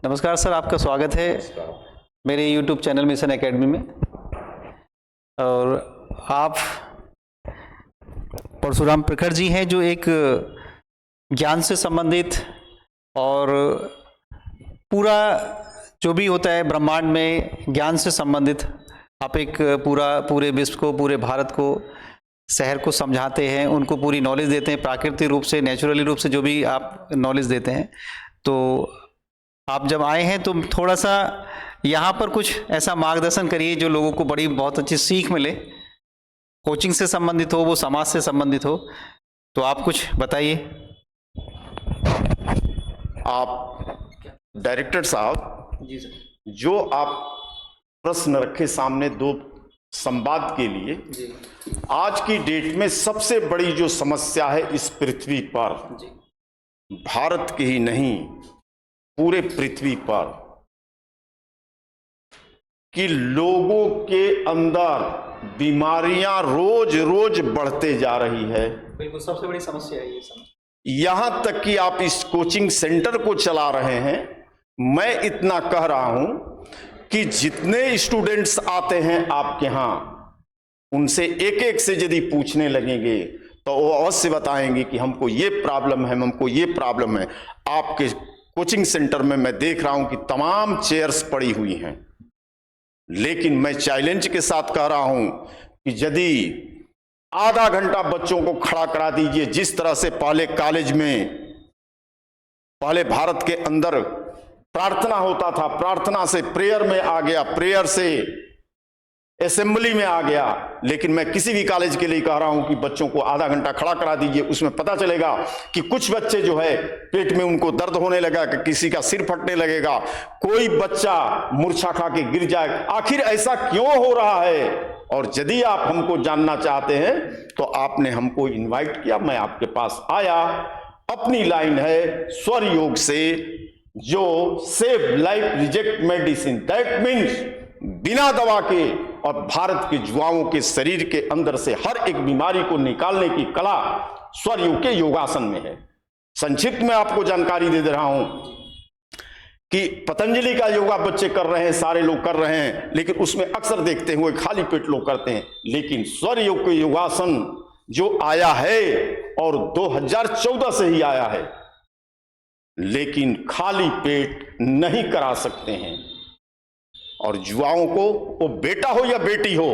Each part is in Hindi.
नमस्कार सर, आपका स्वागत है मेरे YouTube चैनल मिशन एकेडमी में। और आप परशुराम प्रखर जी हैं जो एक ज्ञान से संबंधित और पूरा जो भी होता है ब्रह्मांड में ज्ञान से संबंधित आप एक पूरे विश्व को, पूरे भारत को, शहर को समझाते हैं, उनको पूरी नॉलेज देते हैं, प्राकृतिक रूप से, नेचुरली रूप से जो भी आप नॉलेज देते हैं। तो आप जब आए हैं तो थोड़ा सा यहाँ पर कुछ ऐसा मार्गदर्शन करिए जो लोगों को बहुत अच्छी सीख मिले, कोचिंग से संबंधित हो, वो समाज से संबंधित हो। तो आप कुछ बताइए। आप डायरेक्टर साहब जी सर। जो आप प्रश्न रखे सामने दो संवाद के लिए जी। आज की डेट में सबसे बड़ी जो समस्या है इस पृथ्वी पर, भारत की ही नहीं पूरे पृथ्वी पर, कि लोगों के अंदर बीमारियां रोज रोज बढ़ते जा रही है। बिल्कुल, सबसे बड़ी समस्या है ये समस्या। यहां तक कि आप इस कोचिंग सेंटर को चला रहे हैं, मैं इतना कह रहा हूं कि जितने स्टूडेंट्स आते हैं आपके यहां, उनसे एक एक से यदि पूछने लगेंगे तो वो अवश्य बताएंगे कि हमको ये प्रॉब्लम है, हमको ये प्रॉब्लम है। आपके कोचिंग सेंटर में मैं देख रहा हूं कि तमाम चेयर्स पड़ी हुई हैं, लेकिन मैं चैलेंज के साथ कह रहा हूं कि यदि आधा घंटा बच्चों को खड़ा करा दीजिए, जिस तरह से पहले कॉलेज में, पहले भारत के अंदर प्रार्थना होता था, प्रार्थना से प्रेयर में आ गया, प्रेयर से असेंबली में आ गया, लेकिन मैं किसी भी कॉलेज के लिए कह रहा हूं कि बच्चों को आधा घंटा खड़ा करा दीजिए। उसमें पता चलेगा कि कुछ बच्चे जो है पेट में उनको दर्द होने लगा, कि किसी का सिर फटने लगेगा, कोई बच्चा मूर्छा खा के गिर जाए। आखिर ऐसा क्यों हो रहा है? और यदि आप हमको जानना चाहते हैं तो आपने हमको इन्वाइट किया, मैं आपके पास आया। अपनी लाइन है स्वर योग से, जो save life reject medicine, that means बिना दवा के और भारत के युवाओं के शरीर के अंदर से हर एक बीमारी को निकालने की कला स्वर योग के योगासन में है। संक्षिप्त में आपको जानकारी दे रहा हूं कि पतंजलि का योगा बच्चे कर रहे हैं, सारे लोग कर रहे हैं, लेकिन उसमें अक्सर देखते हुए खाली पेट लोग करते हैं। लेकिन स्वर योग के योगासन जो आया है, और 2014 से ही आया है, लेकिन खाली पेट नहीं करा सकते हैं। और युवाओं को, वो बेटा हो या बेटी हो,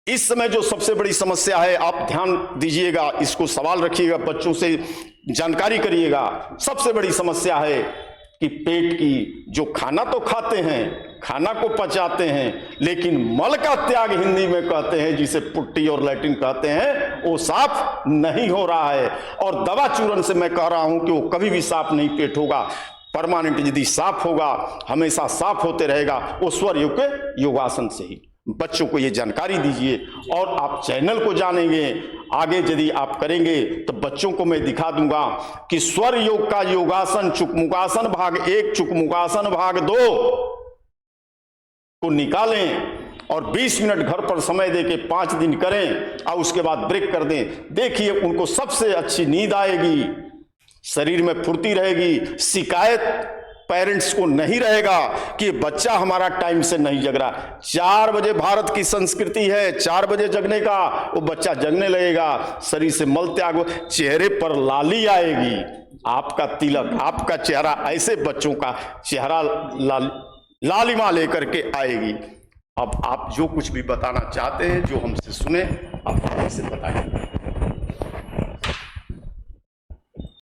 इस समय जो सबसे बड़ी समस्या है, आप ध्यान दीजिएगा, इसको सवाल रखिएगा, बच्चों से जानकारी करिएगा। सबसे बड़ी समस्या है कि पेट की, जो खाना तो खाते हैं, खाना को पचाते हैं, लेकिन मल का त्याग हिंदी में कहते हैं, जिसे पुट्टी और लैट्रिन कहते हैं, वो साफ नहीं हो रहा है। और दवा चूरन से मैं कह रहा हूं कि वो कभी भी साफ नहीं पेट होगा। परमानेंट यदि साफ होगा, हमेशा साफ होते रहेगा, वो स्वर योग के योगासन से ही। बच्चों को ये जानकारी दीजिए, और आप चैनल को जानेंगे, आगे यदि आप करेंगे तो बच्चों को मैं दिखा दूंगा कि स्वर योग का योगासन, चुकमुकासन भाग 1, चुकमुकासन भाग 2 को निकालें और 20 मिनट घर पर समय देके 5 दिन करें, और उसके बाद ब्रेक कर दें। देखिए, उनको सबसे अच्छी नींद आएगी, शरीर में फुर्ती रहेगी, शिकायत पेरेंट्स को नहीं रहेगा कि बच्चा हमारा टाइम से नहीं जग रहा। 4 बजे भारत की संस्कृति है, 4 बजे जगने का, वो बच्चा जगने लगेगा, शरीर से मल त्याग, चेहरे पर लाली आएगी, आपका तिलक, आपका चेहरा, ऐसे बच्चों का चेहरा लालिमा लेकर के आएगी। अब आप जो कुछ भी बताना चाहते हैं, जो हमसे सुने, आप हमसे बताइए।